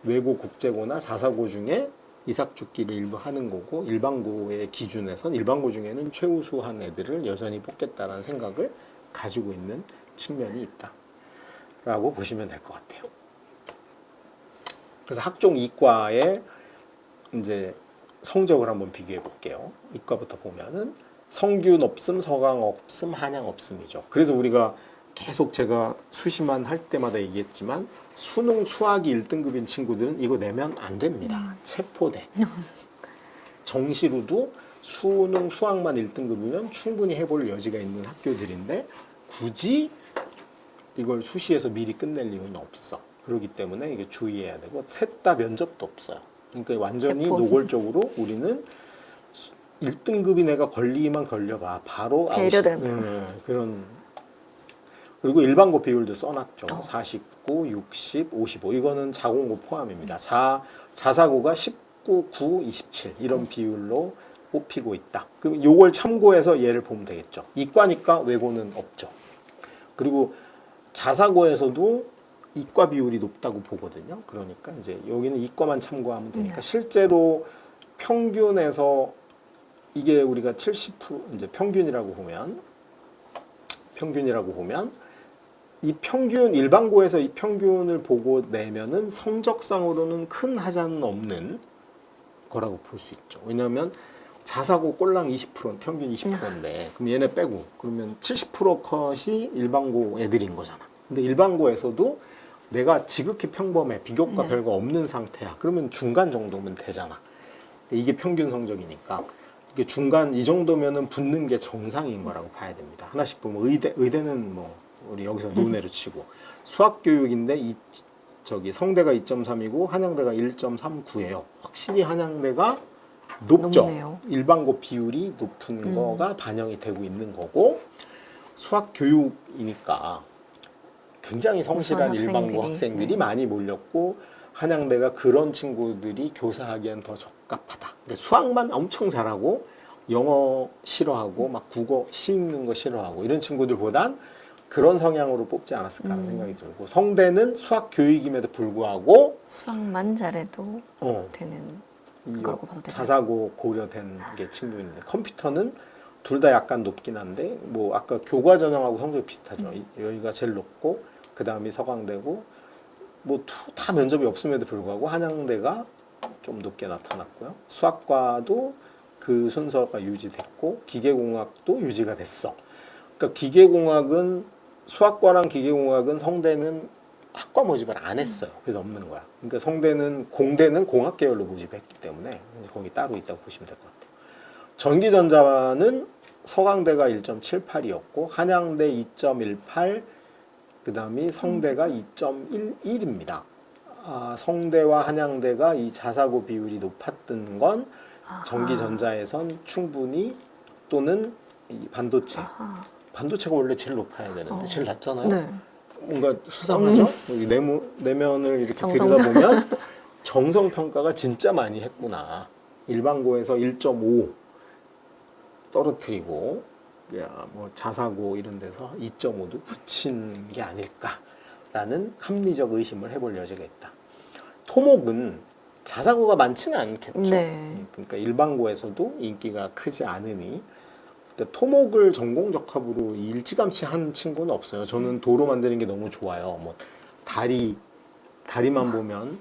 외고 국제고나 자사고 중에 이삭줍기를 일부 하는 거고 일반고의 기준에선 일반고 중에는 최우수한 애들을 여전히 뽑겠다라는 생각을 가지고 있는 측면이 있다라고 보시면 될 것 같아요. 그래서 학종 이과의 이제 성적을 한번 비교해 볼게요. 이과부터 보면은 성균 없음, 서강 없음, 한양 없음이죠. 그래서 우리가 계속 제가 수시만 할 때마다 얘기했지만 수능 수학이 1등급인 친구들은 이거 내면 안 됩니다. 체포돼. 정시로도 수능 수학만 1등급이면 충분히 해볼 여지가 있는 학교들인데 굳이 이걸 수시에서 미리 끝낼 이유는 없어. 그렇기 때문에 이게 주의해야 되고 셋 다 면접도 없어요. 그러니까 완전히 노골적으로 우리는 1등급이 내가 걸리기만 걸려봐. 바로 배려된다. 그런. 그리고 일반고 비율도 써놨죠. 49, 60, 55. 이거는 자공고 포함입니다. 자사고가 19, 9, 27 이런 비율로 뽑히고 있다. 그럼 요걸 참고해서 얘를 보면 되겠죠. 이과니까 외고는 없죠. 그리고 자사고에서도 이과 비율이 높다고 보거든요. 그러니까 이제 여기는 이과만 참고하면 되니까 실제로 평균에서 이게 우리가 70% 이제 평균이라고 보면 이 평균 일반고에서 이 평균을 보고 내면은 성적상으로는 큰 하자는 없는 거라고 볼 수 있죠. 왜냐하면 자사고 꼴랑 20% 평균 20%인데 그럼 얘네 빼고 그러면 70% 컷이 일반고 애들인 거잖아. 근데 일반고에서도 내가 지극히 평범해 비교과 별거 없는 상태야. 그러면 중간 정도면 되잖아. 이게 평균 성적이니까 이게 중간 이 정도면은 붙는 게 정상인 거라고 봐야 됩니다. 하나씩 보면 의대는 뭐 우리 여기서 논외로 치고 수학 교육인데 성대가 2.3이고 한양대가 1.39예요. 확실히 한양대가 높죠. 높네요. 일반고 비율이 높은 거가 반영이 되고 있는 거고 수학 교육이니까 굉장히 성실한 일반고 학생들이 많이 몰렸고 한양대가 그런 친구들이 교사하기엔 더 적합하다. 근데 수학만 엄청 잘하고 영어 싫어하고 막 국어 시 읽는 거 싫어하고 이런 친구들보단 그런 성향으로 뽑지 않았을까 하는 생각이 들고 성대는 수학 교육임에도 불구하고 수학만 잘해도 되는 거라고 봐도 되나요? 자사고 고려된 게 친구인데 컴퓨터는 둘 다 약간 높긴 한데 뭐 아까 교과 전형하고 성적이 비슷하죠. 여기가 제일 높고 그 다음이 서강대고 뭐 다 면접이 없음에도 불구하고 한양대가 좀 높게 나타났고요. 수학과도 그 순서가 유지됐고 기계공학도 유지가 됐어. 그러니까 기계공학은 수학과랑 기계공학은 성대는 학과 모집을 안 했어요. 그래서 없는 거야. 그러니까 공대는 공학 계열로 모집했기 때문에 거기 따로 있다고 보시면 될 것 같아요. 전기전자는 서강대가 1.78이었고 한양대 2.18, 그 다음이 성대가 2.11입니다. 성대와 한양대가 이 자사고 비율이 높았던 건 전기전자에선 충분히 또는 이 반도체가 원래 제일 높아야 되는데 제일 낮잖아요. 네. 뭔가 수상하죠? 여기 내면을 이렇게 들여다보면 정성평가가 진짜 많이 했구나. 일반고에서 1.5 떨어뜨리고 뭐 자사고 이런 데서 2.5도 붙인 게 아닐까라는 합리적 의심을 해볼 여지가 있다. 토목은 자사고가 많지는 않겠죠. 그러니까 일반고에서도 인기가 크지 않으니 그러니까 토목을 전공 적합으로 일찌감치 한 친구는 없어요. 저는 도로 만드는 게 너무 좋아요. 뭐 다리만 보면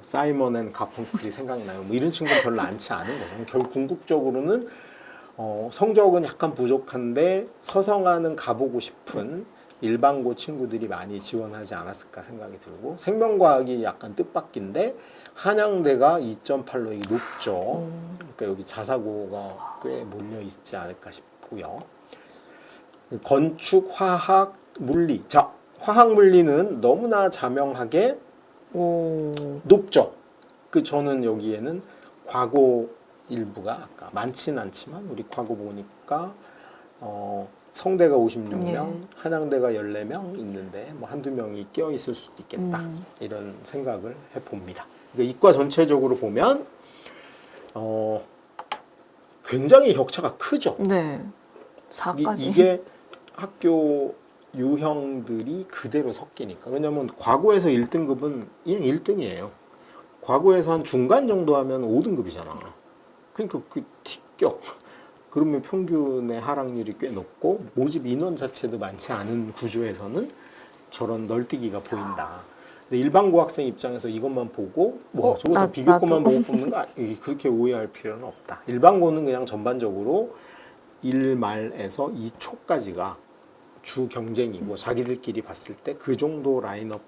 사이먼 앤 가펑클이 생각나요. 뭐 이런 친구는 별로 많지 않은 거예요. 결국 궁극적으로는 성적은 약간 부족한데 서성하는 가보고 싶은 일반고 친구들이 많이 지원하지 않았을까 생각이 들고, 생명과학이 약간 뜻밖인데 한양대가 2.8로 이게 높죠. 그러니까 여기 자사고가 꽤 몰려 있지 않을까 싶고요. 건축, 화학, 물리. 자, 화학 물리는 너무나 자명하게 오. 높죠. 저는 여기에는 과고 일부가 아까 많지는 않지만 우리 과고 보니까 성대가 56명, 네. 한양대가 14명 있는데 뭐 한두 명이 껴 있을 수도 있겠다. 이런 생각을 해봅니다. 그러니까 이과 전체적으로 보면 굉장히 격차가 크죠. 네. 4까지. 이게 학교 유형들이 그대로 섞이니까. 왜냐면 과고에서 1등급은 그냥 1등이에요. 과고에서 한 중간 정도 하면 5등급이잖아. 그러니까 그 티격. 그러면 평균의 하락률이 꽤 높고 모집 인원 자체도 많지 않은 구조에서는 저런 널뛰기가 보인다. 근데 일반고 학생 입장에서 이것만 보고 저거 다 비교과만 보고 뽑는 거 그렇게 오해할 필요는 없다. 일반고는 그냥 전반적으로 1말에서 2초까지가 주 경쟁이고 자기들끼리 봤을 때 그 정도 라인업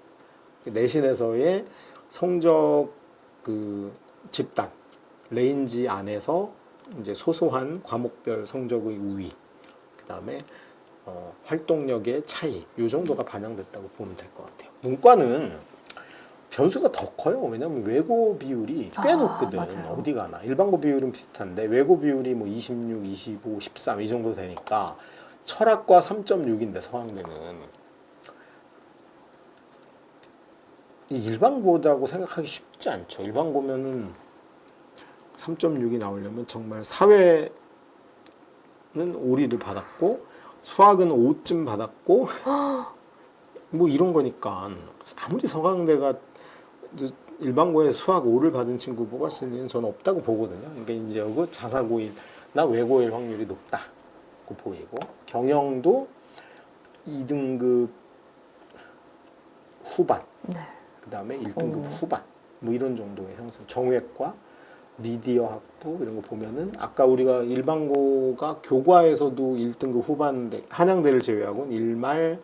내신에서의 성적 그 집단 레인지 안에서 이제 소소한 과목별 성적의 우위, 그 다음에 활동력의 차이, 이 정도가 반영됐다고 보면 될 것 같아요. 문과는 변수가 더 커요. 왜냐하면 외고 비율이 꽤 높거든. 맞아요. 어디 가나. 일반고 비율은 비슷한데 외고 비율이 뭐 26, 25, 13 이 정도 되니까 철학과 3.6인데 서강대는 일반고라고 생각하기 쉽지 않죠. 일반고면은 3.6이 나오려면 정말 사회는 5리를 받았고 수학은 5쯤 받았고 뭐 이런 거니까 아무리 서강대가 일반고에 수학 5를 받은 친구 뽑았을 리는 저는 없다고 보거든요. 그러니까 이제 이거 자사고일나 외고일 확률이 높다고 보이고, 경영도 2등급 후반, 네. 그 다음에 1등급 후반, 뭐 이런 정도의 형성. 정외과, 미디어 학부 이런 거 보면은 아까 우리가 일반고가 교과에서도 1등급 후반대, 한양대를 제외하고는 1말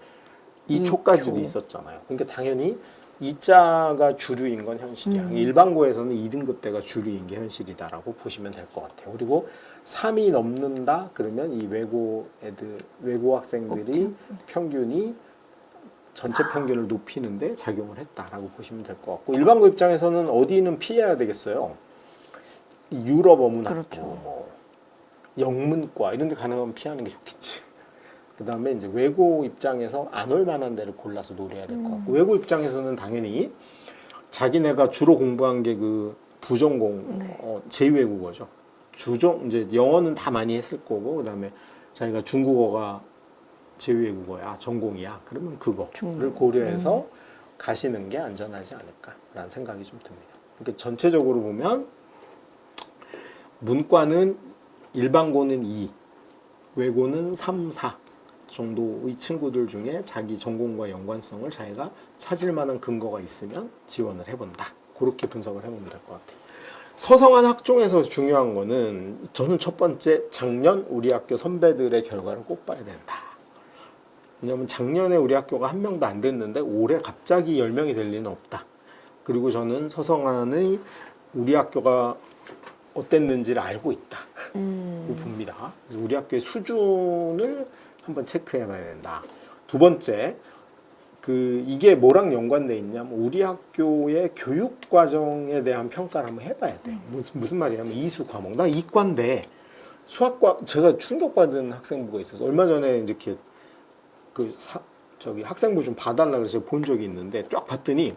2초까지도 2초. 있었잖아요. 그러니까 당연히 2자가 주류인 건 현실이야. 일반고에서는 2등급대가 주류인 게 현실이다라고 보시면 될 것 같아요. 그리고 3이 넘는다 그러면 이 외고 학생들이 평균이 전체 평균을 높이는데 작용을 했다라고 보시면 될 것 같고, 일반고 입장에서는 어디는 피해야 되겠어요. 유럽 어문학부, 그렇죠. 뭐 영문과 이런 데 가능하면 피하는 게 좋겠지. 그 다음에 이제 외고 입장에서 안 올 만한 데를 골라서 노려야 될 것 같고, 외고 입장에서는 당연히 자기네가 주로 공부한 게 그 부전공, 제2외국어죠. 이제 영어는 다 많이 했을 거고, 그 다음에 자기가 중국어가 제2외국어야, 전공이야. 그러면 그거를 고려해서 가시는 게 안전하지 않을까라는 생각이 좀 듭니다. 그러니까 전체적으로 보면 문과는 일반고는 2, 외고는 3, 4 정도의 친구들 중에 자기 전공과 연관성을 자기가 찾을 만한 근거가 있으면 지원을 해본다. 그렇게 분석을 해보면 될 것 같아요. 서성한 학종에서 중요한 거는 저는 첫 번째 작년 우리 학교 선배들의 결과를 꼭 봐야 된다. 왜냐하면 작년에 우리 학교가 한 명도 안 됐는데 올해 갑자기 10명이 될 리는 없다. 그리고 저는 서성한의 우리 학교가 어땠는지를 알고 있다. 봅니다. 그래서 우리 학교의 수준을 한번 체크해 봐야 된다. 두 번째, 이게 뭐랑 연관돼 있냐면 우리 학교의 교육 과정에 대한 평가를 한번 해봐야 돼. 무슨 말이냐면 이수 과목. 나 이과인데 수학과 제가 충격받은 학생부가 있어서 얼마 전에 이렇게 학생부 좀 봐달라 그래서 본 적이 있는데 쫙 봤더니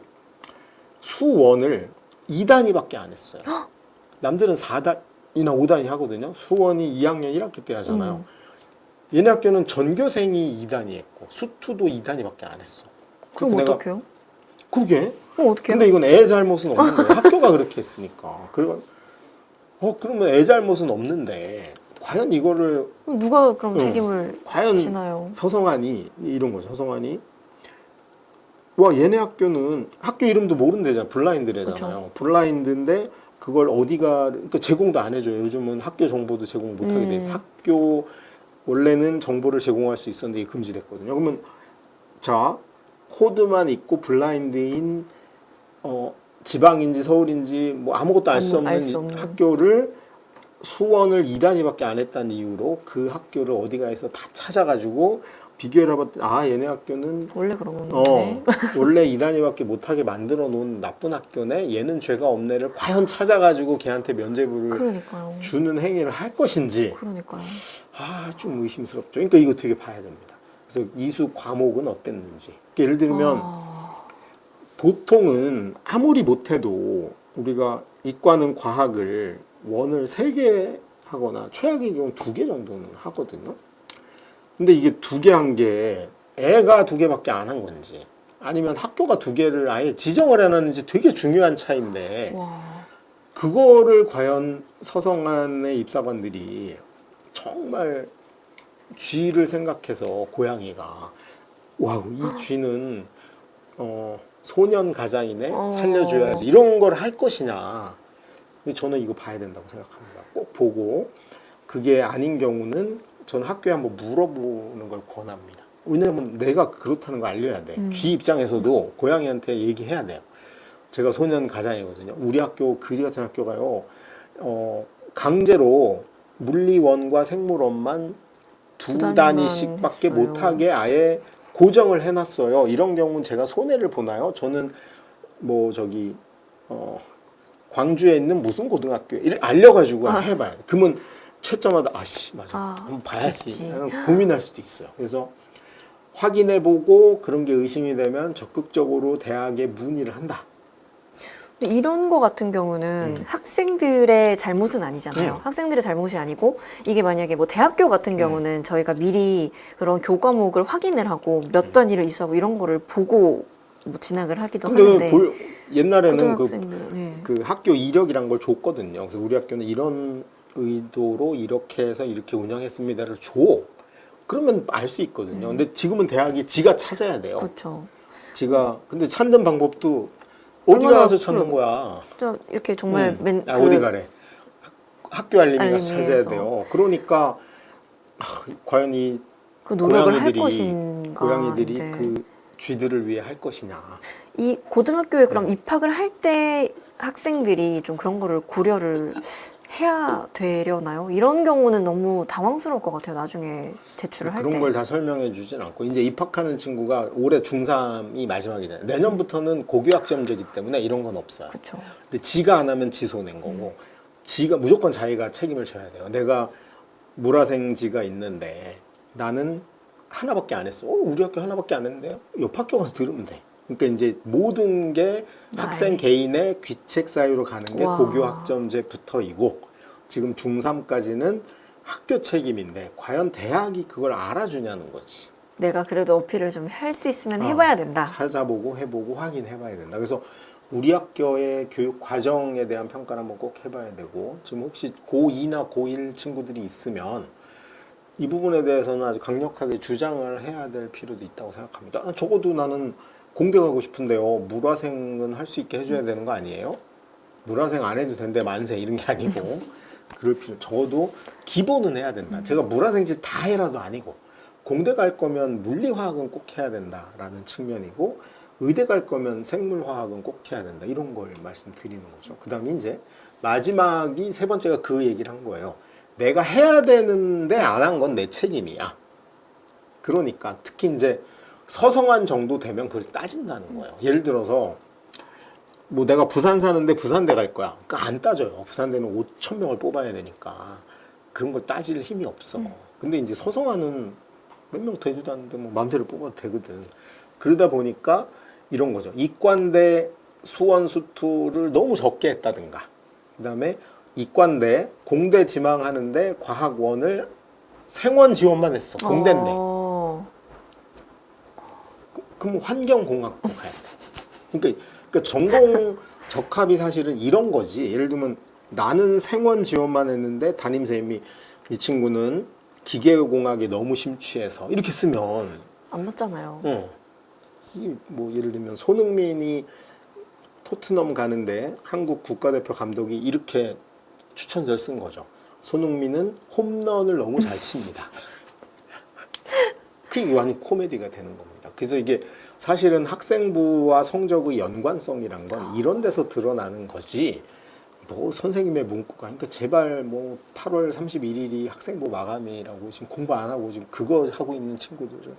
수원을 2단위밖에 안 했어요. 남들은 4단위나 5단위 하거든요. 수원이 2학년 1학기 때 하잖아요. 얘네 학교는 전교생이 2단위 했고 수투도 2단위밖에 안 했어. 그럼 어떡해요? 그러게. 그럼 어떡해요? 근데 이건 애 잘못은 없는 거예요. 학교가 그렇게 했으니까. 그러면 애 잘못은 없는데 과연 이거를 누가 그럼 책임을 과연 지나요? 서성한이 이런 거죠. 서성한이 와 얘네 학교는 학교 이름도 모른대잖아. 블라인드래잖아요. 블라인드인데 그걸 어디가 그러니까 제공도 안 해줘요. 요즘은 학교 정보도 제공 못하게 돼 있어요. 학교 원래는 정보를 제공할 수 있었는데 이게 금지됐거든요. 그러면 자 코드만 있고 블라인드인 지방인지 서울인지 뭐 아무것도 알 수 없는 학교를 수원을 2단위밖에 안 했다는 이유로 그 학교를 어디가에서 다 찾아가지고 비교를 해봤더니 아 얘네 학교는 원래 그런 건데. 원래 2단위밖에 못하게 만들어 놓은 나쁜 학교네 얘는 죄가 없네를 과연 찾아가지고 걔한테 면죄부를 그러니까요. 주는 행위를 할 것인지 그러니까요. 좀 의심스럽죠. 그러니까 이거 되게 봐야 됩니다. 그래서 이수 과목은 어땠는지. 그러니까 예를 들면 보통은 아무리 못해도 우리가 이과는 과학을 원을 3개 하거나 최악의 경우 2개 정도는 하거든요. 근데 이게 2개 한 게 애가 2개밖에 안 한 건지 아니면 학교가 2개를 아예 지정을 해놨는지 되게 중요한 차이인데 그거를 과연 서성한의 입사관들이 정말 쥐를 생각해서 고양이가 와우 이 쥐는 소년 가장이네 살려줘야지 이런 걸 할 것이냐. 저는 이거 봐야 된다고 생각합니다. 꼭 보고 그게 아닌 경우는 저는 학교에 한번 물어보는 걸 권합니다. 왜냐하면 내가 그렇다는 걸 알려야 돼. 쥐 입장에서도 고양이한테 얘기해야 돼요. 제가 소년 가장이거든요. 우리 학교 그지 같은 학교가요. 강제로 물리원과 생물원만 2단위씩밖에 못하게 아예 고정을 해놨어요. 이런 경우는 제가 손해를 보나요? 저는 뭐 저기 광주에 있는 무슨 고등학교 알려가지고 해봐요. 그러면 채점마다 아씨 맞아 한번 봐야지 고민할 수도 있어요. 그래서 확인해보고 그런 게 의심이 되면 적극적으로 대학에 문의를 한다. 근데 이런 거 같은 경우는 학생들의 잘못은 아니잖아요. 학생들의 잘못이 아니고 이게 만약에 뭐 대학교 같은 경우는 저희가 미리 그런 교과목을 확인을 하고 몇 단위를 이수하고 이런 거를 보고 뭐 진학을 하기도 하는데 옛날에는 네. 그 학교 이력이란 걸 줬거든요. 그래서 우리 학교는 이런 의도로 이렇게 해서 이렇게 운영했습니다를 줘. 그러면 알 수 있거든요. 근데 지금은 대학이 지가 찾아야 돼요. 그렇죠. 지가 근데 찾는 방법도 어디 가서 찾는 거야. 이렇게 정말 어디 가래. 학교 알림이가 찾아야 돼요. 그러니까 과연 이 그 노력을 할 것인가. 고양이들이 그 쥐들을 위해 할 것이냐. 이 고등학교에 그럼 입학을 할 때 학생들이 좀 그런 거를 고려를 해야 되려나요? 이런 경우는 너무 당황스러울 것 같아요. 나중에 제출을 할 때. 그런 걸 다 설명해 주진 않고 이제 입학하는 친구가 올해 중3이 마지막이잖아요. 내년부터는 고교학점제이기 때문에 이런 건 없어요. 그쵸. 근데 지가 안 하면 지 손해인 거고 지가 무조건 자기가 책임을 져야 돼요. 내가 물화생지가 있는데 나는 하나밖에 안 했어. 우리 학교 하나밖에 안 했는데요. 옆 학교 가서 들으면 돼. 그러니까 이제 모든 게 학생 개인의 귀책 사유로 가는 게 고교학점제부터이고 지금 중3까지는 학교 책임인데 과연 대학이 그걸 알아주냐는 거지. 내가 그래도 어필을 좀 할 수 있으면 해봐야 된다. 찾아보고 해보고 확인해봐야 된다. 그래서 우리 학교의 교육 과정에 대한 평가를 한번 꼭 해봐야 되고 지금 혹시 고2나 고1 친구들이 있으면 이 부분에 대해서는 아주 강력하게 주장을 해야 될 필요도 있다고 생각합니다. 적어도 나는 공대 가고 싶은데요. 물화생은 할 수 있게 해줘야 되는 거 아니에요? 물화생 안 해도 된대 만세 이런 게 아니고 그럴 필요 적어도 기본은 해야 된다. 제가 물화생지 다 해라도 아니고 공대 갈 거면 물리화학은 꼭 해야 된다라는 측면이고 의대 갈 거면 생물화학은 꼭 해야 된다. 이런 걸 말씀드리는 거죠. 그 다음에 이제 마지막이 세 번째가 그 얘기를 한 거예요. 내가 해야 되는데 안 한 건 내 책임이야. 그러니까 특히 이제 서성한 정도 되면 그걸 따진다는 거예요. 예를 들어서 뭐 내가 부산 사는데 부산대 갈 거야. 그러니까 안 따져요. 부산대는 5,000명을 뽑아야 되니까 그런 걸 따질 힘이 없어. 근데 이제 서성한은 몇 명 되지도 않는데 뭐 마음대로 뽑아도 되거든. 그러다 보니까 이런 거죠. 이과대 수원 수투를 너무 적게 했다든가 그 다음에 이과대 공대 지망하는데 과학원을 생원 지원만 했어. 공대인데. 그럼 환경공학부 가야 돼. 그러니까 전공 적합이 사실은 이런 거지. 예를 들면 나는 생원 지원만 했는데 담임선생님이 이 친구는 기계공학에 너무 심취해서 이렇게 쓰면 안 맞잖아요. 뭐 예를 들면 손흥민이 토트넘 가는데 한국 국가대표 감독이 이렇게 추천서를 쓴 거죠. 손흥민은 홈런을 너무 잘 칩니다. 그게 완전 코미디가 되는 겁니다. 그래서 이게 사실은 학생부와 성적의 연관성이란 건 이런 데서 드러나는 거지. 뭐 선생님의 문구가 그러니까 제발 뭐 8월 31일이 학생부 마감이라고 지금 공부 안 하고 지금 그거 하고 있는 친구들은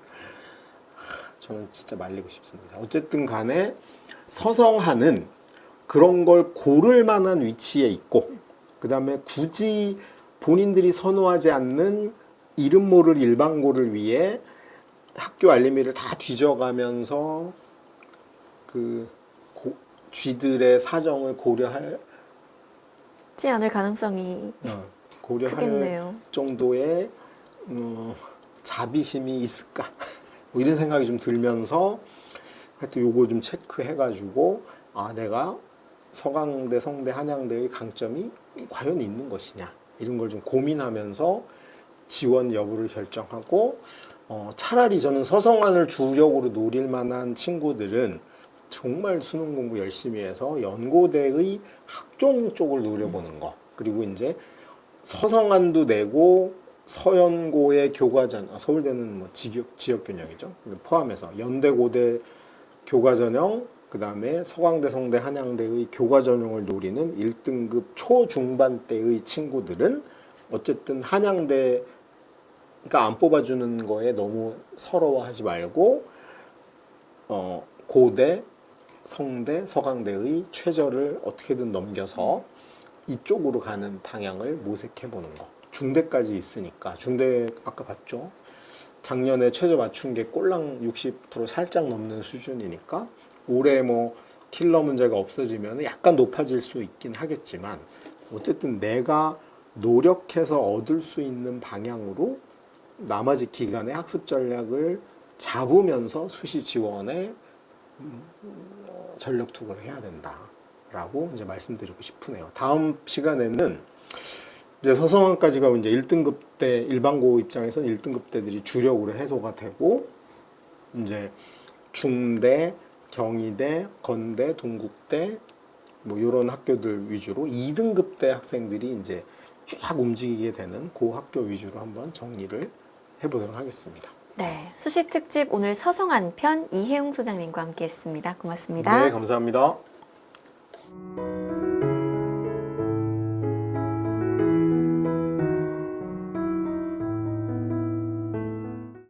저는 진짜 말리고 싶습니다. 어쨌든 간에 서성하는 그런 걸 고를 만한 위치에 있고 그 다음에 굳이 본인들이 선호하지 않는 이름 모를 일반고를 위해 학교 알림이를 다 뒤져가면서 쥐들의 사정을 고려할 않을 가능성이 고려할 크겠네요. 정도의 자비심이 있을까? 뭐 이런 생각이 좀 들면서 하여튼 요거 좀 체크해가지고 내가 서강대, 성대, 한양대의 강점이 과연 있는 것이냐 이런 걸 좀 고민하면서 지원 여부를 결정하고 차라리 저는 서성안을 주력으로 노릴 만한 친구들은 정말 수능 공부 열심히 해서 연고대의 학종 쪽을 노려보는 거. 그리고 이제 서성안도 내고 서연고의 교과전, 서울대는 뭐 지역균형이죠. 포함해서 연대, 고대 교과전형, 그 다음에 서강대, 성대, 한양대의 교과전형을 노리는 1등급 초중반대의 친구들은 어쨌든 한양대가 안 뽑아주는 거에 너무 서러워하지 말고 고대, 성대, 서강대의 최저를 어떻게든 넘겨서 이쪽으로 가는 방향을 모색해보는 거. 중대까지 있으니까 중대 아까 봤죠? 작년에 최저 맞춘 게 꼴랑 60% 살짝 넘는 수준이니까 올해 뭐 킬러 문제가 없어지면 약간 높아질 수 있긴 하겠지만 어쨌든 내가 노력해서 얻을 수 있는 방향으로 나머지 기간의 학습 전략을 잡으면서 수시 지원에 전력 투구를 해야 된다라고 이제 말씀드리고 싶으네요. 다음 시간에는 이제 서성안까지가 이제 1등급 대 일반고 입장에서는 1등급 대들이 주력으로 해소가 되고 이제 중대, 경희대, 건대, 동국대 뭐 이런 학교들 위주로 2등급 대 학생들이 이제 쫙 움직이게 되는 그 학교 위주로 한번 정리를 해보도록 하겠습니다. 네, 수시 특집 오늘 서성안 편 이혜웅 소장님과 함께했습니다. 고맙습니다. 네, 감사합니다.